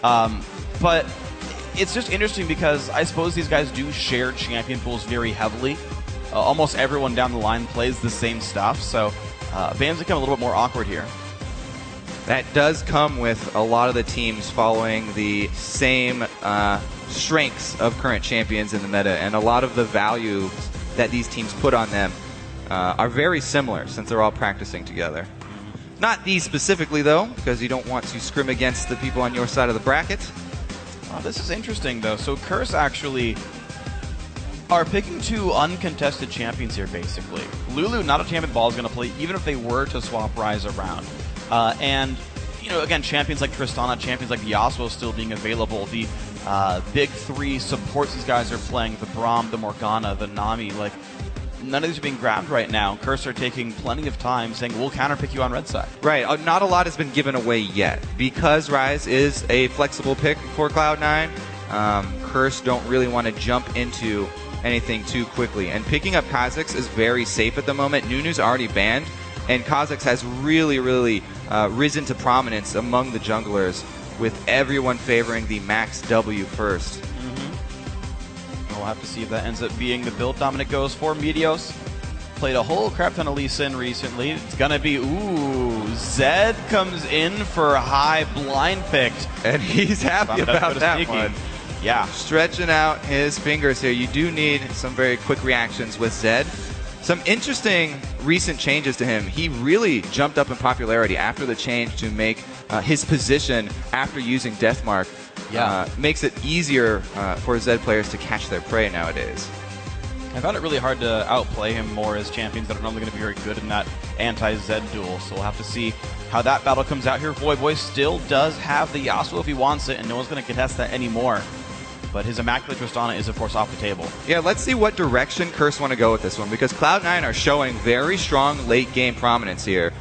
But it's just interesting because I suppose these guys do share champion pools very heavily. Almost everyone down the line plays the same stuff, so bans become a little bit more awkward here. That does come with a lot of the teams following the same strengths of current champions in the meta, and a lot of the value that these teams put on them are very similar since they're all practicing together. Not these specifically, though, because you don't want to scrim against the people on your side of the bracket. Oh, this is interesting, though. So Curse actually are picking two uncontested champions here, basically. Lulu, not a champion Ball is going to play, even if they were to swap Rise around. And, you know, again, champions like Tristana, champions like Yasuo still being available. The big three supports these guys are playing, the Braum, the Morgana, the Nami, like, none of these are being grabbed right now. Curse are taking plenty of time saying, we'll counterpick you on red side. Right. Not a lot has been given away yet. Because Rise is a flexible pick for Cloud9, Curse don't really want to jump into anything too quickly. And picking up Kha'Zix is very safe at the moment. Nunu's already banned, and Kha'Zix has really, really risen to prominence among the junglers, with everyone favoring the max W first. We'll have to see if that ends up being the build Dominic goes for. Meteos played a whole crap ton of Lee Sin recently. It's going to be, ooh, Zed comes in for a high blind picked. And he's happy about that one. Yeah. Stretching out his fingers here. You do need some very quick reactions with Zed. Some interesting recent changes to him. He really jumped up in popularity after the change to make his position after using Deathmark. Yeah. Makes it easier for Zed players to catch their prey nowadays. I found it really hard to outplay him more as champions that are normally going to be very good in that anti-Zed duel. So we'll have to see how that battle comes out here. Voyboy still does have the Yasuo if he wants it, and no one's going to contest that anymore. But his Immaculate Tristana is, of course, off the table. Yeah, let's see what direction Curse want to go with this one, because Cloud9 are showing very strong late-game prominence here.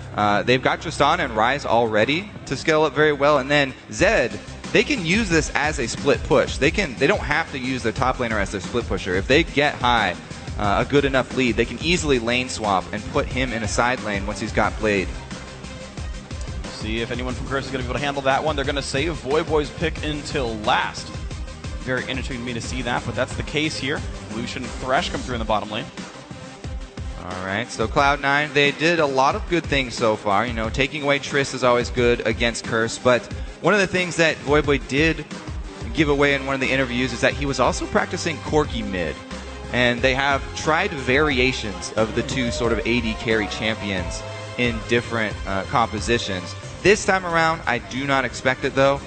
They've got Tristana and Rise already to scale up very well, and then Zed, they can use this as a split push. They don't have to use their top laner as their split pusher. If they get high, a good enough lead, they can easily lane swap and put him in a side lane once he's got Blade. We'll see if anyone from Curse is going to be able to handle that one. They're going to save Voyboy's pick until last. Very interesting to me to see that, but that's the case here. Lucian and Thresh come through in the bottom lane. All right, so Cloud9, they did a lot of good things so far. You know, taking away Triss is always good against Curse, but one of the things that Voyboy did give away in one of the interviews is that he was also practicing Corki mid. And they have tried variations of the two sort of AD carry champions in different compositions. This time around, I do not expect it, though,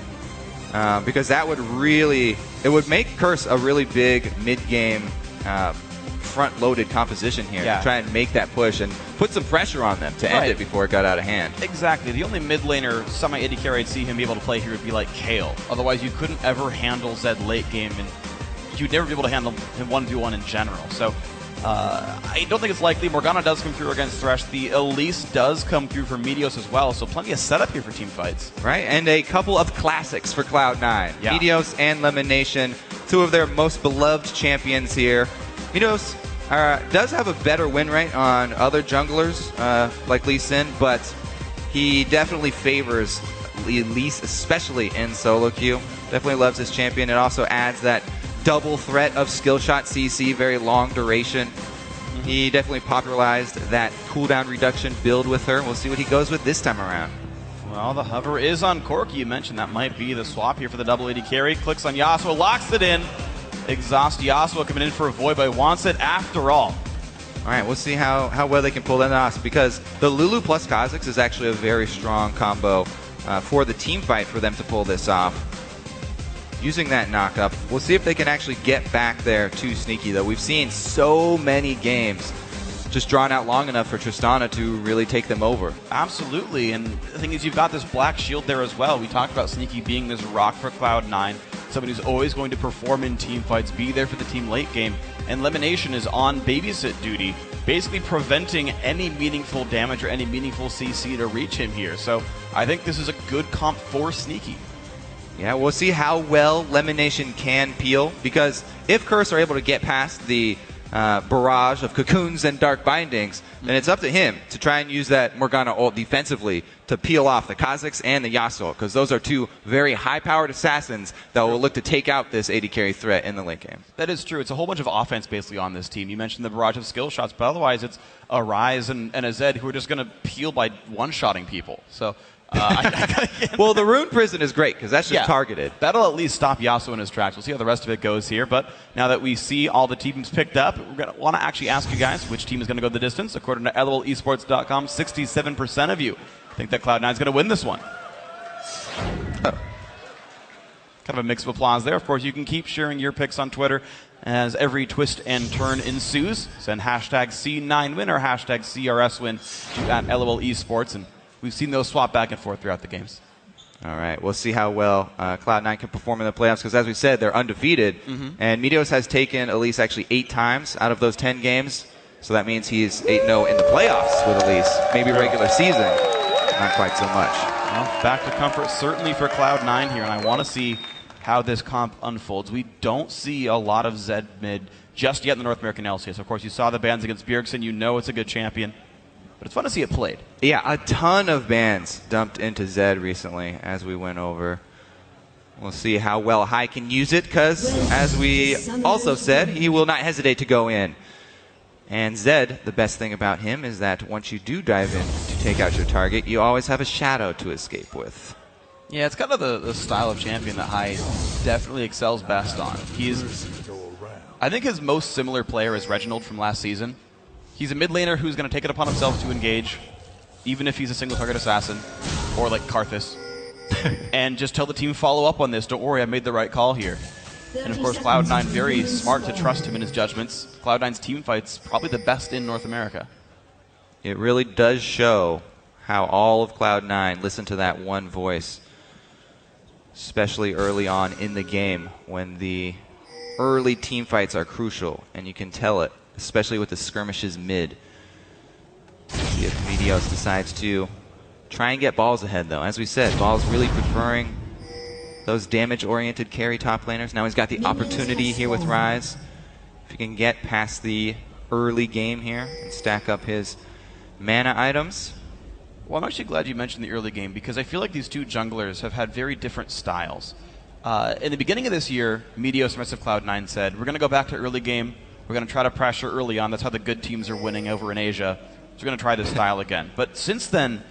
because that would really... It would make Curse a really big mid-game front-loaded composition here to try and make that push and put some pressure on them to end it before it got out of hand. Exactly. The only mid laner, semi-AD carry I'd see him be able to play here would be like Kayle. Otherwise, you couldn't ever handle Zed late game, and you'd never be able to handle him 1v1 in general. So I don't think it's likely. Morgana does come through against Thresh. The Elise does come through for Meteos as well, so plenty of setup here for team fights. Right, and a couple of classics for Cloud9. Yeah. Meteos and Lemon Nation, two of their most beloved champions here. Meteos does have a better win rate on other junglers like Lee Sin, but he definitely favors Elise, especially in solo queue. Definitely loves this champion. It also adds that double threat of skill shot CC, very long duration. He definitely popularized that cooldown reduction build with her. We'll see what he goes with this time around. Well, the hover is on Corki. You mentioned that might be the swap here for the double AD carry. Clicks on Yasuo, locks it in. Exhaust Yasuo coming in for a Voyboy. Wants it after all. All right, we'll see how well they can pull that off, because the Lulu plus Kha'Zix is actually a very strong combo for the team fight for them to pull this off. Using that knock-up, we'll see if they can actually get back there too sneaky, though. We've seen so many games just drawn out long enough for Tristana to really take them over. Absolutely, and the thing is, you've got this black shield there as well. We talked about Sneaky being this rock for Cloud9, somebody who's always going to perform in team fights, be there for the team late game, and Lemonation is on babysit duty, basically preventing any meaningful damage or any meaningful CC to reach him here. So I think this is a good comp for Sneaky. Yeah, we'll see how well Lemon Nation can peel, because if Curse are able to get past the barrage of cocoons and dark bindings, then it's up to him to try and use that Morgana ult defensively to peel off the Kha'Zix and the Yasuo, because those are two very high-powered assassins that will look to take out this AD carry threat in the late game. That is true. It's a whole bunch of offense basically on this team. You mentioned the barrage of skill shots, but otherwise it's a Ryze and a Zed who are just going to peel by one-shotting people. So well, the Rune Prison is great because that's just targeted. That'll at least stop Yasuo in his tracks. We'll see how the rest of it goes here. But now that we see all the teams picked up, we're going to want to actually ask you guys which team is going to go the distance. According to LOLesports.com, 67% of you think that Cloud9 is going to win this one. Kind of a mix of applause there. Of course, you can keep sharing your picks on Twitter as every twist and turn ensues. Send hashtag C9win or hashtag CRSwin to @LOLesports, and we've seen those swap back and forth throughout the games. All right, we'll see how well Cloud9 can perform in the playoffs, because as we said, they're undefeated. And Meteos has taken Elise actually 8 times out of those 10 games. So that means he's 8-0 in the playoffs with Elise. Maybe regular season, not quite so much. Well, back to comfort certainly for Cloud9 here, and I want to see how this comp unfolds. We don't see a lot of Zed mid just yet in the North American LCS. Of course, you saw the bans against Bjergsen. You know it's a good champion. But it's fun to see it played. Yeah, a ton of bans dumped into Zed recently as we went over. We'll see how well Hai can use it, because as we also said, he will not hesitate to go in. And Zed, the best thing about him is that once you do dive in to take out your target, you always have a shadow to escape with. Yeah, it's kind of the style of champion that Hai definitely excels best on. I think his most similar player is Reginald from last season. He's a mid laner who's going to take it upon himself to engage, even if he's a single target assassin, or like Karthus, and just tell the team, follow up on this. Don't worry, I made the right call here. And of course, Cloud9 very smart to trust him in his judgments. Cloud9's team fight's probably the best in North America. It really does show how all of Cloud9 listen to that one voice, especially early on in the game when the early team fights are crucial, and you can tell it, especially with the skirmishes mid. See if Meteos decides to try and get Balls ahead, though. As we said, Balls really preferring those damage-oriented carry top laners. Now he's got the opportunity here with Ryze. If he can get past the early game here and stack up his mana items. Well, I'm actually glad you mentioned the early game, because I feel like these two junglers have had very different styles. In the beginning of this year, Meteos and rest of Cloud9 said, we're going to go back to early game. We're going to try to pressure early on. That's how the good teams are winning over in Asia. So we're going to try this style again. But since then,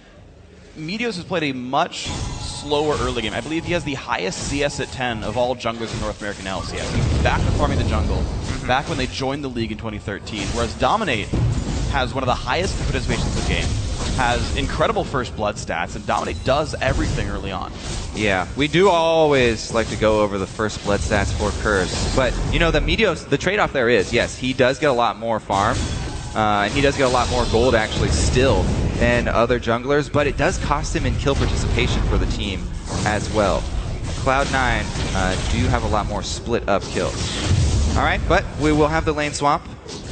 Meteos has played a much slower early game. I believe he has the highest CS at 10 of all junglers in North American LCS. He's back to farming the jungle, back when they joined the league in 2013. Whereas Dominate has one of the highest participations in the game, has incredible first blood stats, and Dominate does everything early on. Yeah, we do always like to go over the first blood stats for Curse. But, you know, the Meteos, the trade-off there is, yes, he does get a lot more farm, and he does get a lot more gold, actually, still, than other junglers, but it does cost him in kill participation for the team as well. Cloud9 do have a lot more split-up kills. All right, but we will have the lane swap,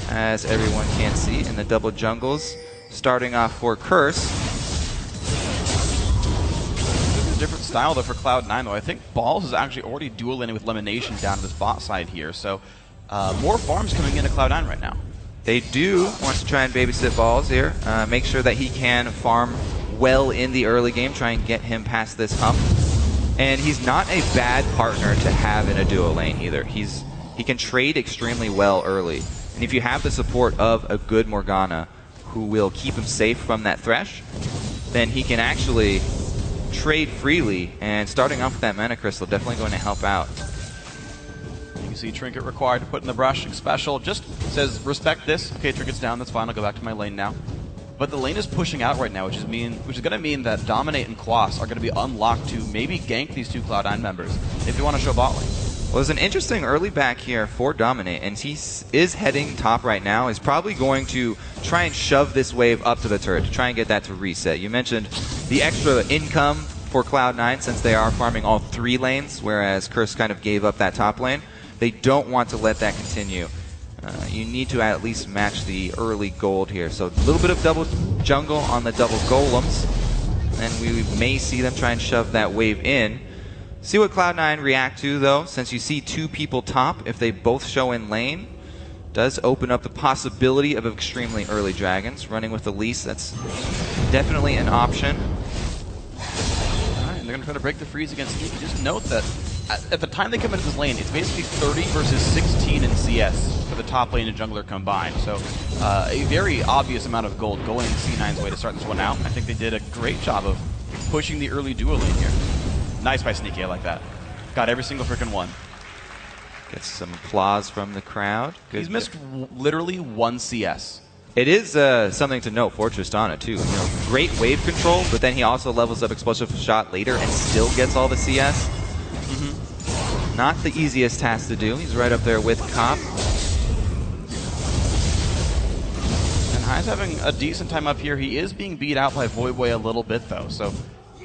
as everyone can see, in the double jungles. Starting off for Curse. Different style though for Cloud9 though. I think Balls is actually already dual laning with Lemonation down to this bot side here, so more farms coming into Cloud9 right now. They do want to try and babysit Balls here, make sure that he can farm well in the early game, try and get him past this hump. And he's not a bad partner to have in a duo lane either. He can trade extremely well early, and if you have the support of a good Morgana who will keep him safe from that Thresh, then he can actually trade freely, and starting off with that Mana Crystal definitely going to help out. You can see Trinket required to put in the brush. Special just says, respect this. Okay, Trinket's down, that's fine, I'll go back to my lane now. But the lane is pushing out right now, which is going to mean that Dominate and Quas are going to be unlocked to maybe gank these two Cloud9 members if they want to show bot lane. Well, there's an interesting early back here for Dominate, and he is heading top right now. He's probably going to try and shove this wave up to the turret to try and get that to reset. You mentioned the extra income for Cloud9 since they are farming all 3 lanes, whereas Curse kind of gave up that top lane. They don't want to let that continue. You need to at least match the early gold here. So a little bit of double jungle on the double golems, and we may see them try and shove that wave in. See what Cloud9 react to, though, since you see 2 people top. If they both show in lane, Does open up the possibility of extremely early dragons. Running with Elise, that's definitely an option. Alright, and they're going to try to break the freeze against Sneaky. Just note that at the time they come into this lane, it's basically 30 versus 16 in CS for the top lane and jungler combined. So a very obvious amount of gold going C9's way to start this one out. I think they did a great job of pushing the early duo lane here. Nice by Sneaky, I like that. Got every single freaking one. Gets some applause from the crowd. Good. He's missed literally one CS. It is something to note for Tristana, too. You know, great wave control, but then he also levels up explosive shot later and still gets all the CS. Not the easiest task to do. He's right up there with Cop. And Hai's having a decent time up here. He is being beat out by Voyboy a little bit, though. So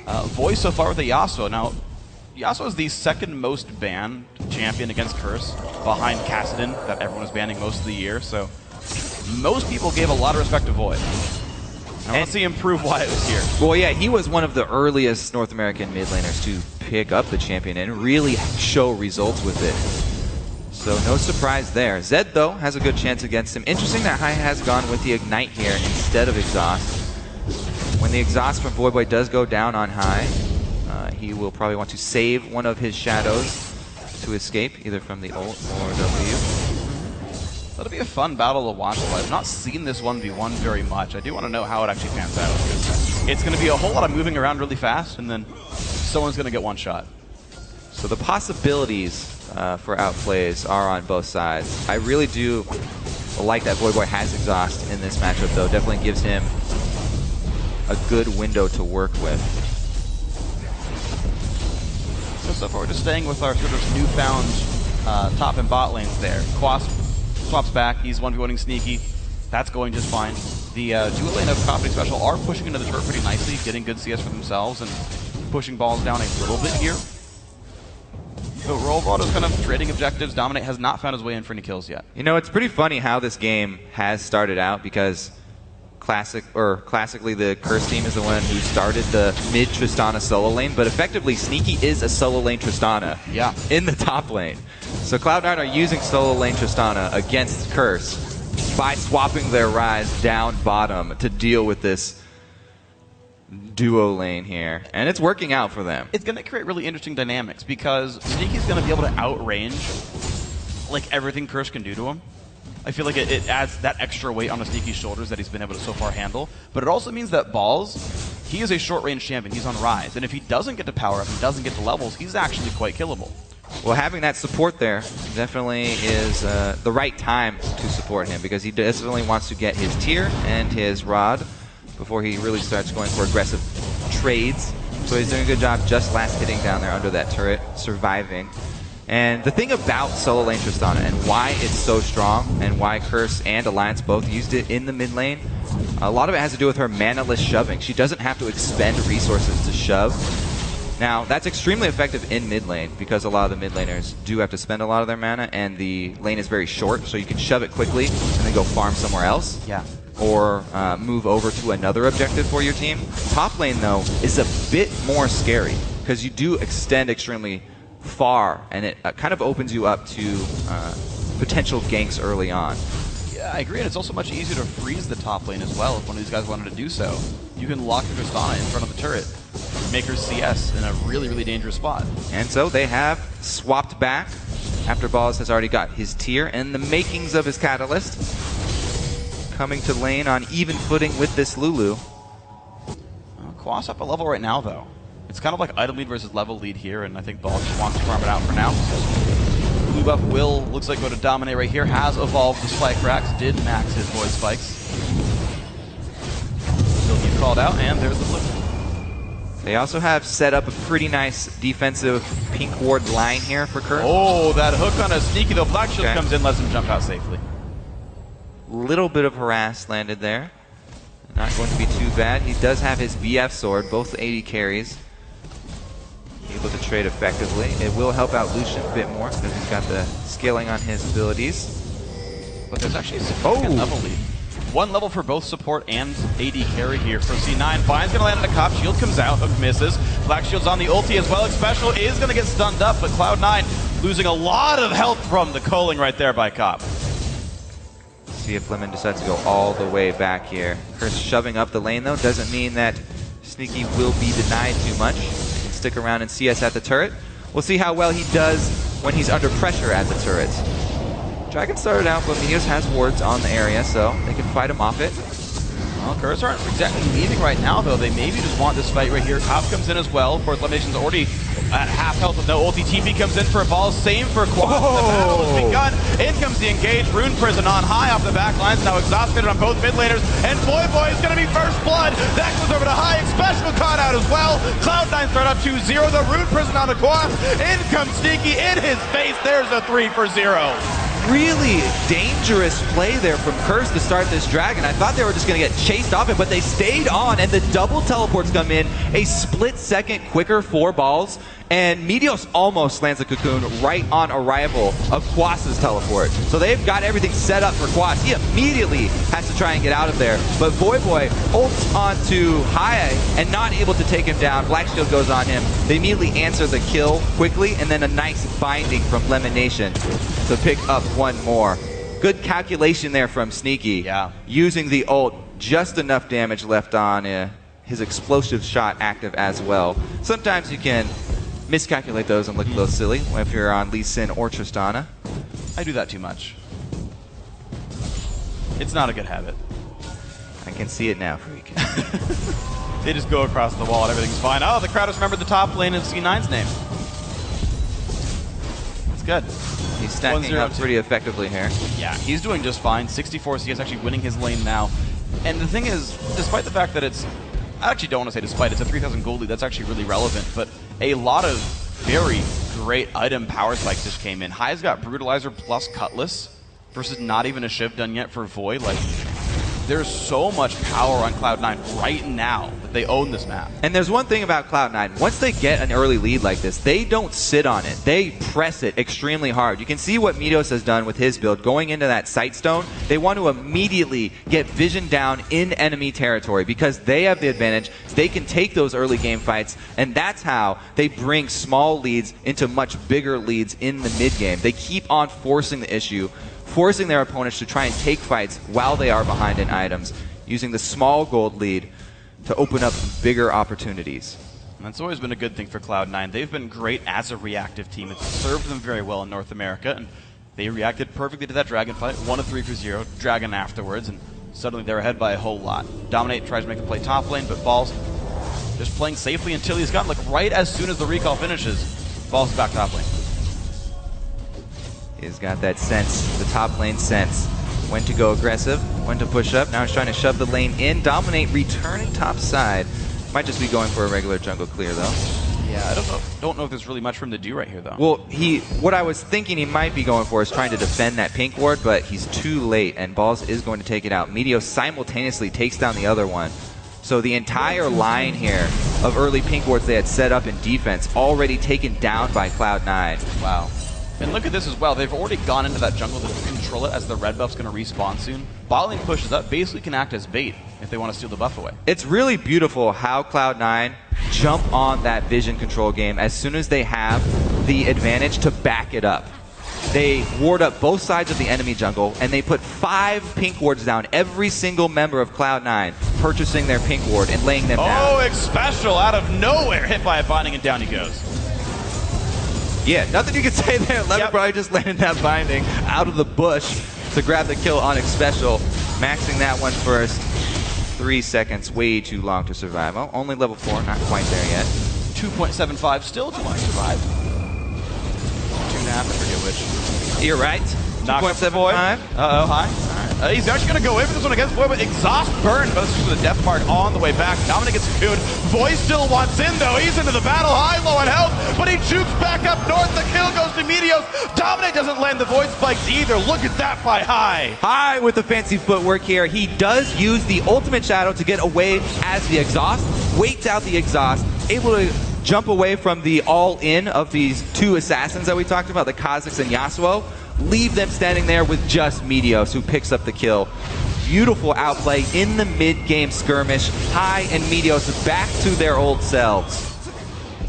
Voy so far with the Yasuo. Now, Yasuo is the second most banned champion against Curse, behind Kassadin, that everyone was banning most of the year. So most people gave a lot of respect to Voy. Now let's see him prove why it was here. Well, yeah, he was one of the earliest North American mid laners to pick up the champion and really show results with it. So no surprise there. Zed, though, has a good chance against him. Interesting that Hai has gone with the Ignite here instead of Exhaust. When the Exhaust from Voyboy does go down on Hai, he will probably want to save one of his shadows to escape, either from the ult or W. That'll be a fun battle to watch. I've not seen this 1v1 very much. I do want to know how it actually pans out. It's going to be a whole lot of moving around really fast, and then someone's going to get one shot. So the possibilities for outplays are on both sides. I really do like that Voyboy has Exhaust in this matchup, though. Definitely gives him a good window to work with. So far we're just staying with our sort of newfound top and bot lanes there. Quas swaps back, he's 1v1ing Sneaky. That's going just fine. The dual lane of Coffee Special are pushing into the turret pretty nicely, getting good CS for themselves and pushing balls down a little bit here. So overall just kind of trading objectives. Dominate has not found his way in for any kills yet. You know, it's pretty funny how this game has started out, because classically the Curse team is the one who started the mid Tristana solo lane, but effectively Sneaky is a solo lane Tristana in the top lane. So Cloud9 are using solo lane Tristana against Curse by swapping their Ryze down bottom to deal with this duo lane here, and it's working out for them. It's going to create really interesting dynamics, because Sneaky's going to be able to outrange like everything Curse can do to him. I feel like it adds that extra weight on a Sneaky's shoulders that he's been able to so far handle. But it also means that Balls, he is a short-range champion. He's on Ryze. And if he doesn't get to power up and doesn't get to levels, he's actually quite killable. Well, having that support there definitely is the right time to support him, because he definitely wants to get his tier and his rod before he really starts going for aggressive trades. So he's doing a good job just last hitting down there under that turret, surviving. And the thing about solo lane Tristana and why it's so strong, and why Curse and Alliance both used it in the mid lane, a lot of it has to do with her mana-less shoving. She doesn't have to expend resources to shove. Now, that's extremely effective in mid lane, because a lot of the mid laners do have to spend a lot of their mana, and the lane is very short, so you can shove it quickly and then go farm somewhere else. Yeah. Or move over to another objective for your team. Top lane, though, is a bit more scary, because you do extend extremely far, and it kind of opens you up to potential ganks early on. Yeah, I agree, and it's also much easier to freeze the top lane as well if one of these guys wanted to do so. You can lock your Tristana in front of the turret, make her CS in a really, really dangerous spot. And so they have swapped back after Balls has already got his tier and the makings of his Catalyst. Coming to lane on even footing with this Lulu. Quas up a level right now, though. It's kind of like item lead versus level lead here, and I think Balls just wants to farm it out for now. Blue buff will, looks like, go to Dominate right here. Has evolved the Spike Racks, did max his Void Spikes. Still keep called out, and there's the blue. They also have set up a pretty nice defensive pink ward line here for Curse. Oh, that hook on a Sneaky, though. Black Shield comes in, lets him jump out safely. Little bit of harass landed there. Not going to be too bad. He does have his BF sword, both 80 carries. Able to trade effectively. It will help out Lucian a bit more, because he's got the scaling on his abilities. But there's actually a significant level lead. One level for both support and AD carry here for C9. Fine's going to land on a Cop. Shield comes out. Hook misses. Black Shield's on the ulti as well. Special is going to get stunned up, but Cloud9 losing a lot of health from the culling right there by Cop. See if Lemon decides to go all the way back here. Curse shoving up the lane, though, doesn't mean that Sneaky will be denied too much. He can stick around and CS at the turret. We'll see how well he does when he's under pressure at the turret. Dragon started out, but Meteos has wards on the area, so they can fight him off it. Well, Curse aren't exactly leaving right now, though. They maybe just want this fight right here. Cop comes in as well. Of course, Elimination's already at half health with no ulti. TP comes in for a ball. Same for Quad. The battle has begun. In comes the engage. Rune Prison on high off the back lines. Now exhausted on both mid laners. And Boy is going to be first blood. That goes over to high. Special caught out as well. Cloud9 start up 2-0. The Rune Prison on the Quad. In comes Sneaky in his face. There's a 3-for-0. Really dangerous play there from Curse to start this Dragon. I thought they were just going to get chased off it, but they stayed on, and the double teleports come in. A split second quicker 4 balls, and Meteos almost lands a cocoon right on arrival of Quas's teleport. So they've got everything set up for Quas. He immediately has to try and get out of there, but Voy ults onto High and not able to take him down. Black Shield goes on him. They immediately answer the kill quickly, and then a nice binding from Lemonation to pick up one more. Good calculation there from Sneaky. Yeah. Using the ult, just enough damage left on his explosive shot active as well. Sometimes you can miscalculate those and look a little silly if you're on Lee Sin or Tristana. I do that too much. It's not a good habit. I can see it now, Freak. They just go across the wall and everything's fine. Oh, the crowd has remembered the top lane of C9's name. That's good. He's stacking up pretty effectively here. Yeah, he's doing just fine. 64 CS actually winning his lane now. And the thing is, despite the fact that it's, I actually don't want to say despite, it's a 3,000 gold lead, that's actually really relevant, but a lot of very great item power spikes just came in. High's got Brutalizer plus Cutlass versus not even a Shiv done yet for Void. Like, there's so much power on Cloud9 right now that they own this map. And there's one thing about Cloud9. Once they get an early lead like this, they don't sit on it. They press it extremely hard. You can see what Meteos has done with his build. Going into that Sightstone, they want to immediately get vision down in enemy territory because they have the advantage. They can take those early game fights, and that's how they bring small leads into much bigger leads in the mid game. They keep on forcing the issue, forcing their opponents to try and take fights while they are behind in items, using the small gold lead to open up bigger opportunities. And that's always been a good thing for Cloud9. They've been great as a reactive team. It's served them very well in North America, and they reacted perfectly to that Dragon fight. Won a 3-for-0, Dragon afterwards, and suddenly they're ahead by a whole lot. Dominate tries to make the play top lane, but Balls just playing safely until he's gotten, like, right as soon as the recall finishes, Balls is back top lane. He's got that sense, the top lane sense. When to go aggressive, when to push up. Now he's trying to shove the lane in. Dominate returning top side. Might just be going for a regular jungle clear though. Yeah, I don't know if there's really much for him to do right here though. Well, what I was thinking he might be going for is trying to defend that pink ward, but he's too late and Balls is going to take it out. Meteos simultaneously takes down the other one. So the entire line here of early pink wards they had set up in defense already taken down by Cloud9. Wow. And look at this as well. They've already gone into that jungle to control it as the red buff's going to respawn soon. Bot lane pushes up, basically can act as bait if they want to steal the buff away. It's really beautiful how Cloud9 jump on that vision control game as soon as they have the advantage to back it up. They ward up both sides of the enemy jungle, and they put 5 pink wards down. Every single member of Cloud9 purchasing their pink ward and laying them down. Oh, it's special out of nowhere. Hit by a binding, and down he goes. Yeah, nothing you can say there. Lemon probably just landed that binding out of the bush to grab the kill on Xpecial. Maxing that one first. 3 seconds, way too long to survive. Oh, only level 4, not quite there yet. 2.75, still too long to survive. 2.5, I forget which. You're right. 2.75. Uh-oh, high. All right. He's actually going to go in for this one against Void, but exhaust burn, but this is with a death mark on the way back. Dominic gets cocooned. Void still wants in, though. He's into the battle, high, low on health, but he jukes back up north. The kill goes to Meteos. Dominic doesn't land the Void spikes either. Look at that by High. High with the fancy footwork here. He does use the ultimate shadow to get away as the exhaust. Waits out the exhaust. Able to jump away from the all-in of these 2 assassins that we talked about, the Kha'Zix and Yasuo. Leave them standing there with just Meteos, who picks up the kill. Beautiful outplay in the mid-game skirmish. High and Meteos back to their old selves.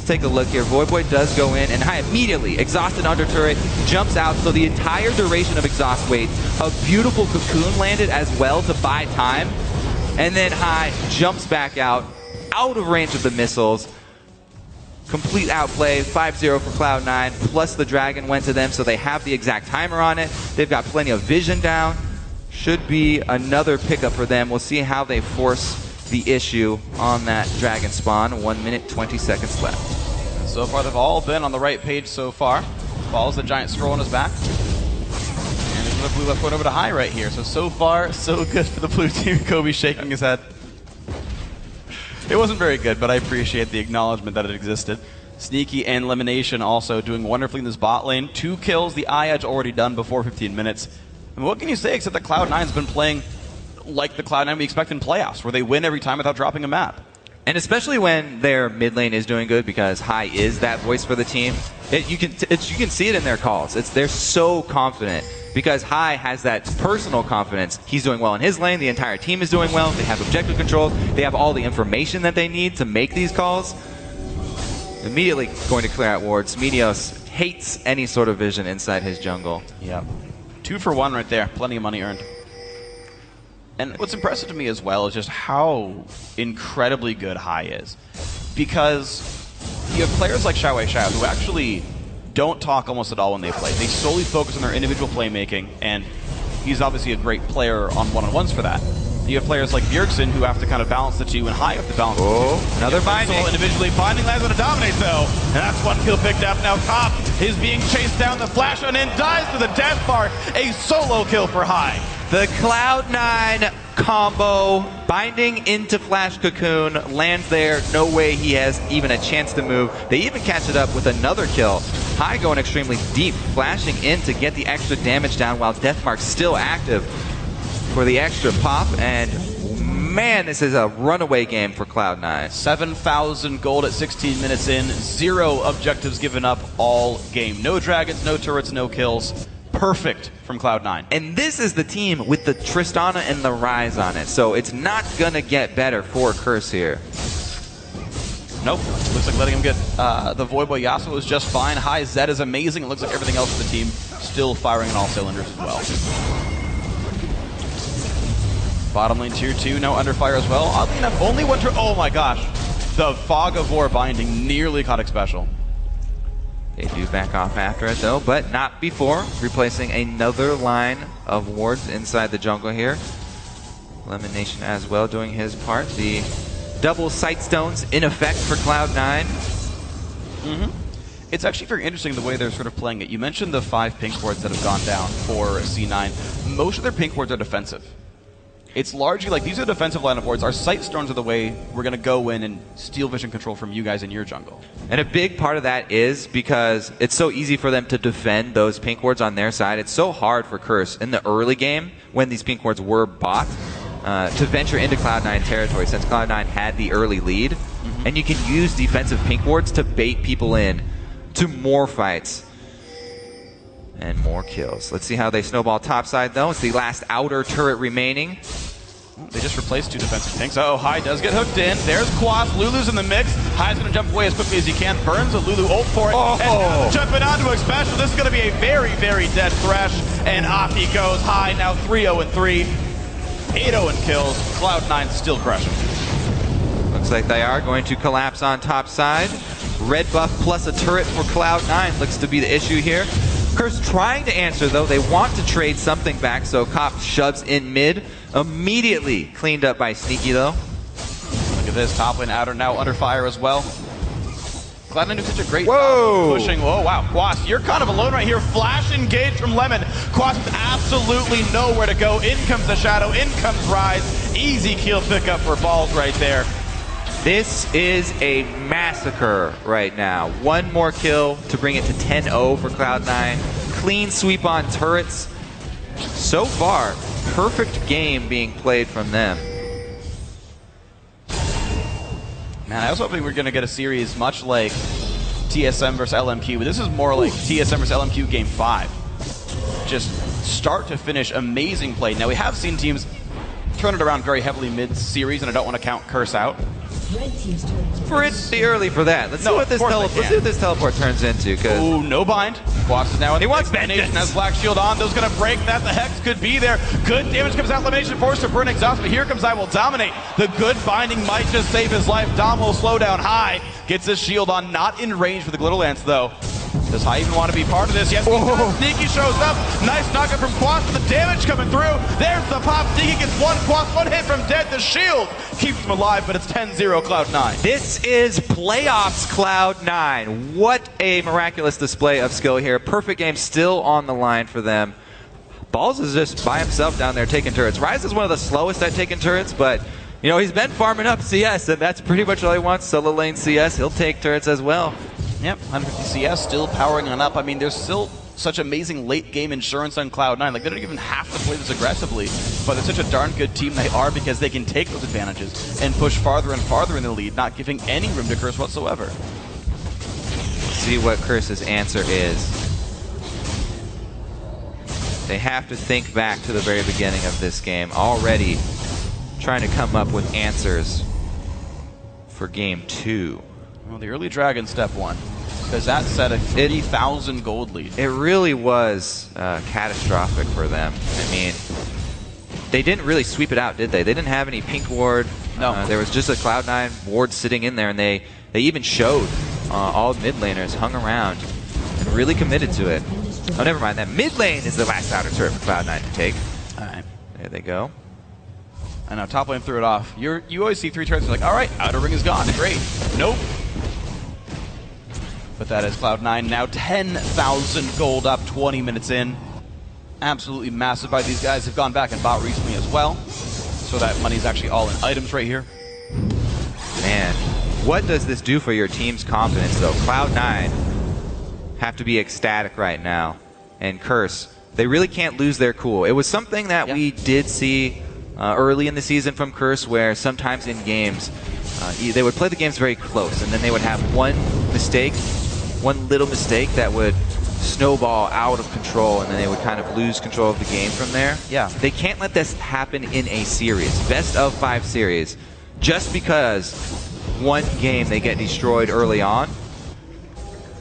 Let's take a look here. Voyboy does go in, and Hai immediately, exhausted under turret, jumps out. So the entire duration of exhaust waits. A beautiful cocoon landed as well to buy time. And then Hai jumps back out of range of the missiles. Complete outplay, 5-0 for Cloud9, plus the Dragon went to them, so they have the exact timer on it. They've got plenty of vision down. Should be another pickup for them. We'll see how they force the issue on that Dragon spawn. 1 minute, 20 seconds left. So far, they've all been on the right page so far. Follows the giant scroll on his back. And there's the blue left point over to Hai right here. So far, so good for the blue team. Kobe shaking his head. It wasn't very good, but I appreciate the acknowledgement that it existed. Sneaky and Elimination also doing wonderfully in this bot lane. 2 kills, the eye edge already done before 15 minutes. And what can you say except that Cloud9's been playing like the Cloud9 we expect in playoffs, where they win every time without dropping a map. And especially when their mid lane is doing good, because Hai is that voice for the team. You can see it in their calls. They're so confident. Because Hai has that personal confidence. He's doing well in his lane, the entire team is doing well, they have objective control, they have all the information that they need to make these calls. Immediately going to clear out wards. Meteos hates any sort of vision inside his jungle. Yeah. 2 for 1 right there, plenty of money earned. And what's impressive to me as well is just how incredibly good Hai is. Because you have players like Xiaowei Xiao who actually don't talk almost at all when they play. They solely focus on their individual playmaking, and he's obviously a great player on one-on-ones for that. You have players like Bjergsen who have to kind of balance the two, and Hai have to balance the two. Another binding. Individually, binding lands on a dominate though, and that's 1 kill picked up. Now Top is being chased down, the flash on in, dies to the death bar. A solo kill for Hai. The Cloud9 combo, binding into Flash Cocoon, lands there, no way he has even a chance to move. They even catch it up with another kill. Hai going extremely deep, flashing in to get the extra damage down while Deathmark's still active for the extra pop, and man, this is a runaway game for Cloud9. 7,000 gold at 16 minutes in, 0 objectives given up all game. No dragons, no turrets, no kills. Perfect from Cloud9. And this is the team with the Tristana and the Ryze on it, so it's not gonna get better for Curse here. Nope. Looks like letting him get the Voyboy Yasuo is just fine. Hai Zed is amazing. It looks like everything else of the team still firing on all cylinders as well. Bottom lane tier 2, no under fire as well. Oddly enough, only one oh my gosh. The Fog of War binding nearly caught it special. They do back off after it though, but not before. Replacing another line of wards inside the jungle here. Elimination as well doing his part. The double sight stones in effect for Cloud9. It's actually very interesting the way they're sort of playing it. You mentioned the 5 pink wards that have gone down for C9. Most of their pink wards are defensive. It's largely like these are defensive line of wards. Our sight stones are the way we're going to go in and steal vision control from you guys in your jungle. And a big part of that is because it's so easy for them to defend those pink wards on their side. It's so hard for Curse in the early game when these pink wards were bought to venture into Cloud9 territory, since Cloud9 had the early lead. And you can use defensive pink wards to bait people in to more fights and more kills. Let's see how they snowball topside though. It's the last outer turret remaining. They just replaced 2 defensive pinks. Uh-oh, Hai does get hooked in. There's Quas. Lulu's in the mix. Hai's going to jump away as quickly as he can. Burns a Lulu ult for it. And now jumping onto a special. This is going to be a very, very dead Thresh. And off he goes. Hai now 3-0-3. 8-0 in kills. Cloud9 still crushing. Looks like they are going to collapse on top side. Red buff plus a turret for Cloud9 looks to be the issue here. Curse trying to answer though. They want to trade something back, so Cop shoves in mid. Immediately cleaned up by Sneaky though. Look at this, top lane outer now under fire as well. Cloud9 doing such a great job pushing. Oh wow, Quas, you're kind of alone right here. Flash engage from Lemon. Quas with absolutely nowhere to go. In comes the Shadow, in comes Ryze. Easy kill pickup for Balls right there. This is a massacre right now. 1 more kill to bring it to 10-0 for Cloud9. Clean sweep on turrets. So far, perfect game being played from them. Man, I was hoping we were going to get a series much like TSM versus LMQ, but this is more like TSM versus LMQ Game 5. Just start to finish, amazing play. Now, we have seen teams turn it around very heavily mid-series, and I don't want to count Curse out. Pretty early for that. Let's see what this teleport turns into. Oh, no bind. Quas is now in he the wants Elimination, has Black Shield on. Those going to break that. The Hex could be there. Good damage comes out. Elimination forced to burn exhaust, but here comes I Will Dominate. The good binding might just save his life. Dom will slow down high. Gets his shield on. Not in range for the Glitter Lance, though. Does High even want to be part of this? Yes, he does. Sneaky shows up. Nice knockup from Quas. The damage coming through. There's the pop. Sneaky gets one. Quas, one hit from dead. The shield keeps him alive, but it's 10-0 Cloud9. This is playoffs Cloud9. What a miraculous display of skill here. Perfect game still on the line for them. Balls is just by himself down there taking turrets. Rise is one of the slowest at taking turrets, but you know, he's been farming up CS, and that's pretty much all he wants. Solo lane CS. He'll take turrets as well. Yep, 150 CS still powering on up. I mean, there's still such amazing late game insurance on Cloud9. Like, they don't even have to play this aggressively, but they're such a darn good team they are because they can take those advantages and push farther and farther in the lead, not giving any room to Curse whatsoever. See what Curse's answer is. They have to think back to the very beginning of this game, already trying to come up with answers for game 2. Well, the early Dragon step 1, because that set a 30,000 gold lead. It really was catastrophic for them. I mean, they didn't really sweep it out, did they? They didn't have any pink ward. No. There was just a Cloud9 ward sitting in there, and they even showed all mid laners hung around and really committed to it. Oh, never mind. That mid lane is the last outer turret for Cloud9 to take. All right. There they go. I know, top lane threw it off. You always see 3 turrets and you're like, all right, outer ring is gone. Great. Nope. But that is Cloud9 now 10,000 gold up 20 minutes in. Absolutely massive by these guys. Have gone back and bought recently as well. So that money's actually all in items right here. Man, what does this do for your team's confidence though? Cloud9 have to be ecstatic right now. And Curse, they really can't lose their cool. It was something that we did see early in the season from Curse, where sometimes in games, they would play the games very close, and then they would have one little mistake that would snowball out of control, and then they would kind of lose control of the game from there. Yeah. They can't let this happen in a series, best of 5 series, just because one game they get destroyed early on.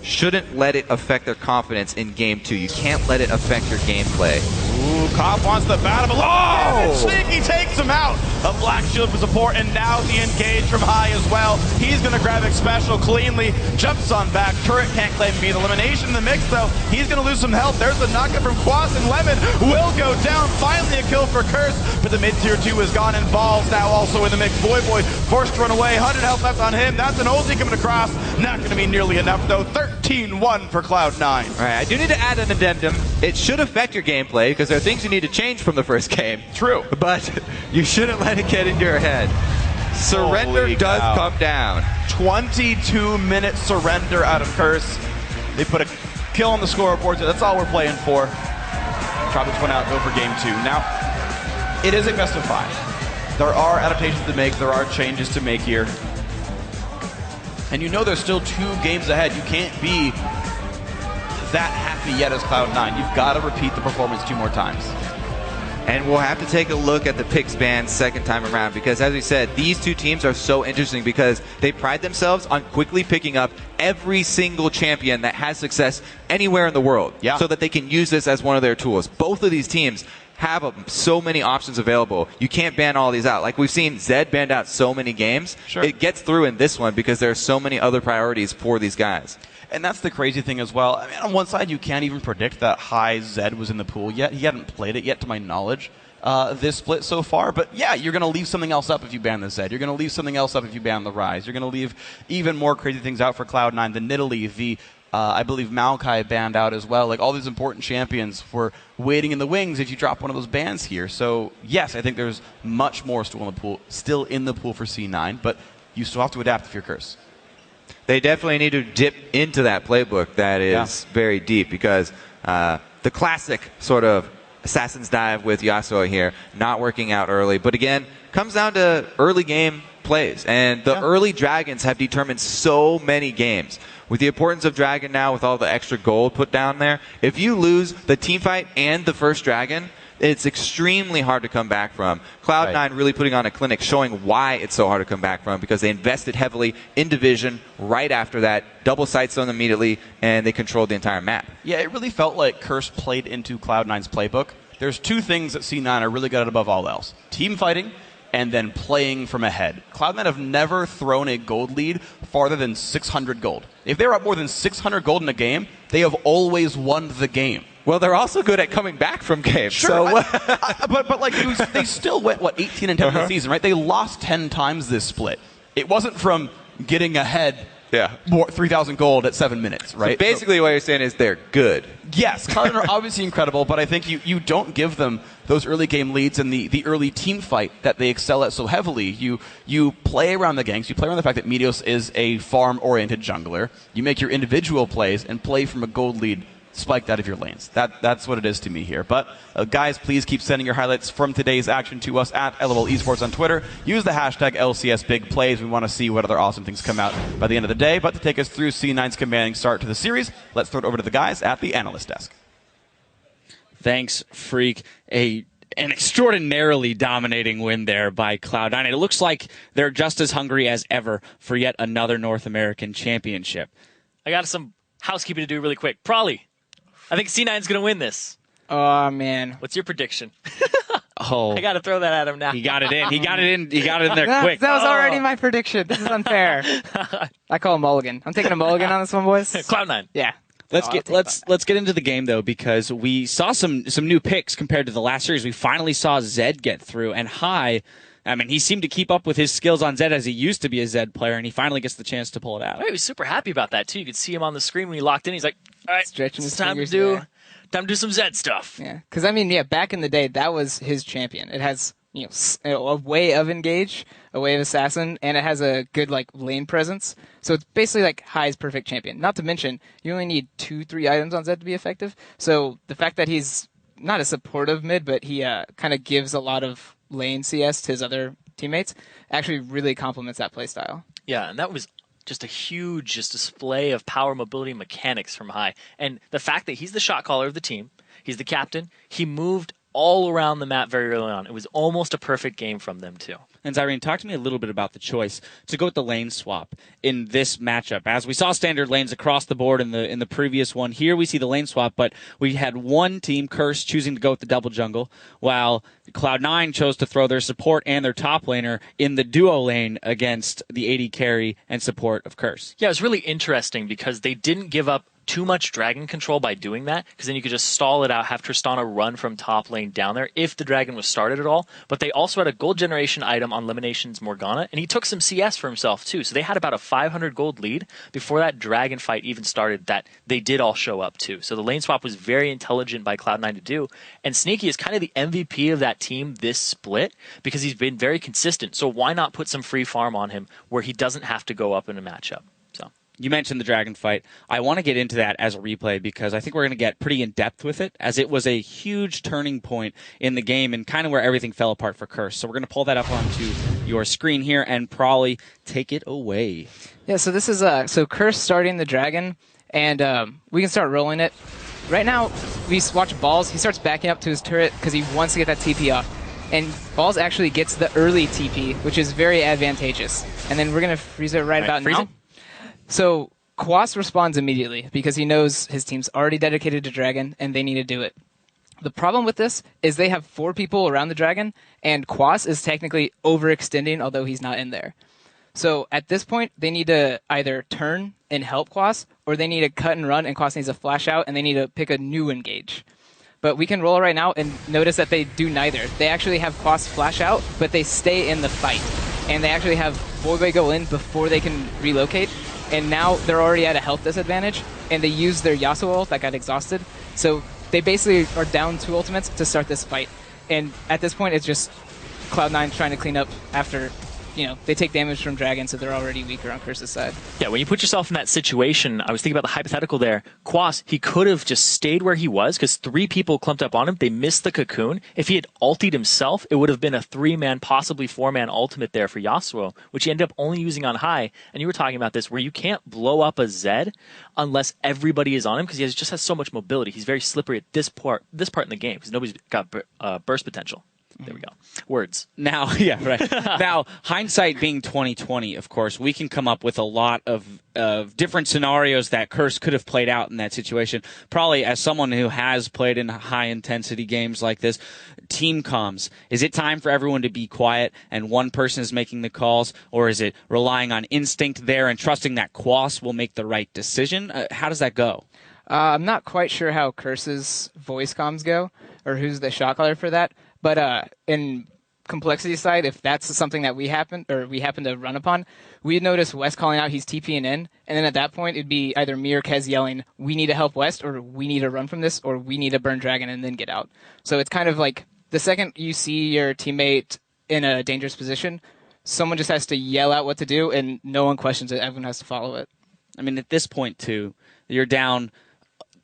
Shouldn't let it affect their confidence in game 2. You can't let it affect your gameplay. Ooh, Cop wants the battle. Oh! Sneaky takes him out. A Black Shield for support, and now the engage from High as well. He's going to grab it special cleanly. Jumps on back. Turret can't claim me. The elimination in the mix, though. He's going to lose some health. There's the knockup from Quas, and Lemon will go down. Finally a kill for Curse, but the mid-tier 2 is gone, and Balls now also in the mix. Boy forced to run away. 100 health left on him. That's an ulti coming across. Not going to be nearly enough, though. 13-1 for Cloud9. All right, I do need to add an addendum. It should affect your gameplay, because there are things you need to change from the first game. True. But you shouldn't let it get into your head. Surrender does come down. 22-minute surrender out of Curse. They put a kill on the scoreboard, so that's all we're playing for. Drop this one out, go for game 2. Now, it is a best of 5. There are adaptations to make, there are changes to make here. And you know there's still 2 games ahead. You can't be that happy yet as Cloud9. You've got to repeat the performance 2 more times. And we'll have to take a look at the PAX ban second time around, because as we said, these 2 teams are so interesting because they pride themselves on quickly picking up every single champion that has success anywhere in the world, so that they can use this as one of their tools. Both of these teams have so many options available. You can't ban all these out. Like we've seen Zed banned out so many games. Sure. It gets through in this one because there are so many other priorities for these guys. And that's the crazy thing as well. I mean, on one side, you can't even predict that High Zed was in the pool yet. He hadn't played it yet, to my knowledge, this split so far. But yeah, you're going to leave something else up if you ban the Zed. You're going to leave something else up if you ban the Rise. You're going to leave even more crazy things out for Cloud9. The Nidalee, the I believe Maokai banned out as well. Like all these important champions were waiting in the wings if you drop one of those bans here. So yes, I think there's much more still in the pool for C9, but you still have to adapt if you're Curse. They definitely need to dip into that playbook that is very deep, because the classic sort of Assassin's Dive with Yasuo here, not working out early. But again, comes down to early game plays. And the early Dragons have determined so many games. With the importance of Dragon now, with all the extra gold put down there, if you lose the team fight and the first Dragon, it's extremely hard to come back from. Cloud9 really putting on a clinic showing why it's so hard to come back from, because they invested heavily in Division right after that, double sight zone immediately, and they controlled the entire map. Yeah, it really felt like Curse played into Cloud9's playbook. There's two things that C9 are really good at above all else. Team fighting and then playing from ahead. Cloud9 have never thrown a gold lead farther than 600 gold. If they're up more than 600 gold in a game, they have always won the game. Well, they're also good at coming back from games. Sure, So but like they still went, 18 and 10 in the season, right? They lost 10 times this split. It wasn't from getting ahead 3,000 gold at 7 minutes, right? So basically what you're saying is they're good. Yes, Cloud9 are obviously incredible, but I think you don't give them those early game leads and the early team fight that they excel at so heavily. You play around the ganks. You play around the fact that Meteos is a farm-oriented jungler. You make your individual plays and play from a gold lead spiked out of your lanes. That's what it is to me here. But guys, please keep sending your highlights from today's action to us at LOL Esports on Twitter. Use the hashtag LCS Big Plays. We want to see what other awesome things come out by the end of the day. But to take us through C9's commanding start to the series, let's throw it over to the guys at the analyst desk. Thanks, Freak. An extraordinarily dominating win there by Cloud9. It looks like they're just as hungry as ever for yet another North American championship. I got some housekeeping to do really quick. Probably. I think C9's going to win this. Oh, man. What's your prediction? I got to throw that at him now. He got it in. He got it in there quick. That was already my prediction. This is unfair. I call him mulligan. I'm taking a mulligan on this one, boys. Cloud9. Yeah. Let's get into the game though, because we saw some new picks compared to the last series. We finally saw Zed get through, and he seemed to keep up with his skills on Zed as he used to be a Zed player, and he finally gets the chance to pull it out. He was super happy about that too. You could see him on the screen when he locked in. He's like, "All right, stretching his time fingers to do some Zed stuff." Yeah, because back in the day, that was his champion. It has a way of engage, a way of assassin, and it has a good lane presence. So it's basically like High's perfect champion. Not to mention, you only need 2-3 items on Zed to be effective. So the fact that he's not a supportive mid, but he kind of gives a lot of lane CS to his other teammates, actually really complements that playstyle. Yeah, and that was just a huge display of power, mobility, mechanics from High. And the fact that he's the shot caller of the team, he's the captain, he moved all around the map very early on. It was almost a perfect game from them too. And Zyrene, talk to me a little bit about the choice to go with the lane swap in this matchup. As we saw standard lanes across the board in the previous one, here we see the lane swap, but we had one team, Curse, choosing to go with the double jungle, while Cloud9 chose to throw their support and their top laner in the duo lane against the AD carry and support of Curse. Yeah, it was really interesting because they didn't give up too much dragon control by doing that, because then you could just stall it out, have Tristana run from top lane down there if the dragon was started at all. But they also had a gold generation item on Elimination's Morgana, and he took some CS for himself too. So they had about a 500 gold lead before that dragon fight even started that they did all show up too. So the lane swap was very intelligent by Cloud9 to do, and Sneaky is kind of the MVP of that team this split because he's been very consistent. So why not put some free farm on him where he doesn't have to go up in a matchup? You mentioned the dragon fight. I want to get into that as a replay because I think we're going to get pretty in-depth with it, as it was a huge turning point in the game and kind of where everything fell apart for Curse. So we're going to pull that up onto your screen here, and Prawley, take it away. Yeah, so this is Curse starting the dragon, and we can start rolling it. Right now, we watch Balls. He starts backing up to his turret because he wants to get that TP off. And Balls actually gets the early TP, which is very advantageous. And then we're going to freeze it right about now. So Quas responds immediately because he knows his team's already dedicated to Dragon and they need to do it. The problem with this is they have 4 people around the Dragon, and Quas is technically overextending, although he's not in there. So at this point, they need to either turn and help Quas, or they need to cut and run, and Quas needs to flash out, and they need to pick a new engage. But we can roll right now and notice that they do neither. They actually have Quas flash out, but they stay in the fight. And they actually have Voidway go in before they can relocate. And now they're already at a health disadvantage, and they use their Yasuo ult that got exhausted. So they basically are down 2 ultimates to start this fight. And at this point, it's just Cloud9 trying to clean up after they take damage from Dragon, so they're already weaker on Curse's side. Yeah, when you put yourself in that situation, I was thinking about the hypothetical there. Quas, he could have just stayed where he was because 3 people clumped up on him. They missed the cocoon. If he had ultied himself, it would have been a 3-man, possibly 4-man ultimate there for Yasuo, which he ended up only using on high. And you were talking about this, where you can't blow up a Zed unless everybody is on him because he just has so much mobility. He's very slippery at this part in the game because nobody's got burst potential. There we go. Words. Now, yeah, right. Now, hindsight being 2020, of course, we can come up with a lot of different scenarios that Curse could have played out in that situation. Probably as someone who has played in high-intensity games like this, team comms. Is it time for everyone to be quiet and one person is making the calls, or is it relying on instinct there and trusting that Quas will make the right decision? How does that go? I'm not quite sure how Curse's voice comms go, or who's the shot caller for that. But in complexity side, if that's something that we happen to run upon, we'd notice West calling out he's TPing in, and then at that point it'd be either me or Kez yelling, "We need to help West," or "We need to run from this," or "We need to burn Dragon and then get out." So it's kind of like the second you see your teammate in a dangerous position, someone just has to yell out what to do, and no one questions it. Everyone has to follow it. I mean, at this point too, you're down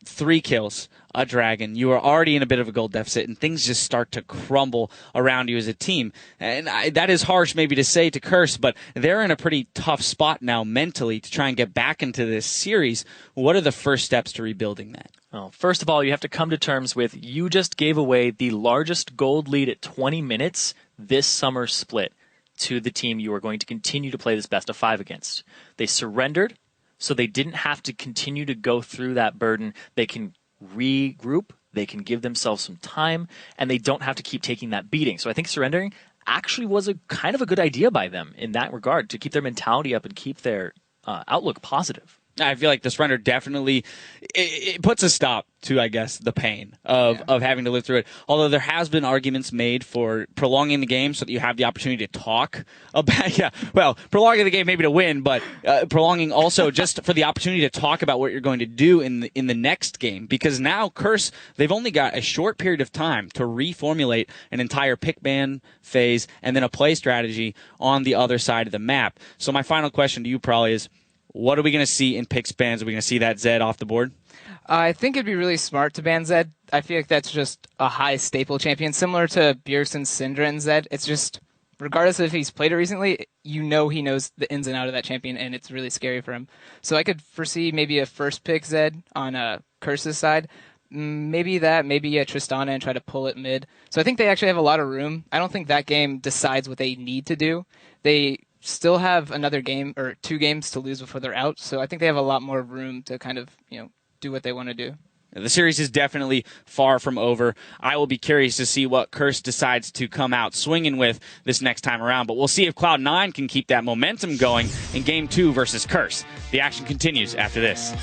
3 kills, a Dragon. You are already in a bit of a gold deficit, and things just start to crumble around you as a team. And that is harsh maybe to say to Curse, but they're in a pretty tough spot now mentally to try and get back into this series. What are the first steps to rebuilding that? Well, first of all, you have to come to terms with you just gave away the largest gold lead at 20 minutes this summer split to the team you are going to continue to play this best of 5 against. They surrendered, so they didn't have to continue to go through that burden. They can regroup, they can give themselves some time, and they don't have to keep taking that beating. So I think surrendering actually was a kind of a good idea by them in that regard, to keep their mentality up and keep their outlook positive. I feel like the surrender definitely it puts a stop to, I guess, the pain of having to live through it. Although there has been arguments made for prolonging the game so that you have the opportunity to talk about, prolonging the game maybe to win, but prolonging also just for the opportunity to talk about what you're going to do in the next game. Because now Curse, they've only got a short period of time to reformulate an entire pick ban phase and then a play strategy on the other side of the map. So my final question to you probably is, what are we going to see in picks bans? Are we going to see that Zed off the board? I think it'd be really smart to ban Zed. I feel like that's just a high staple champion, similar to Bjergsen's Syndra and Zed. It's just, regardless of if he's played it recently, he knows the ins and out of that champion, and it's really scary for him. So I could foresee maybe a first pick Zed on Curse's side. Maybe a Tristana and try to pull it mid. So I think they actually have a lot of room. I don't think that game decides what they need to do. They still have another game or 2 games to lose before they're out. So I think they have a lot more room to kind of, do what they want to do. The series is definitely far from over. I will be curious to see what Curse decides to come out swinging with this next time around. But we'll see if Cloud9 can keep that momentum going in Game 2 versus Curse. The action continues after this.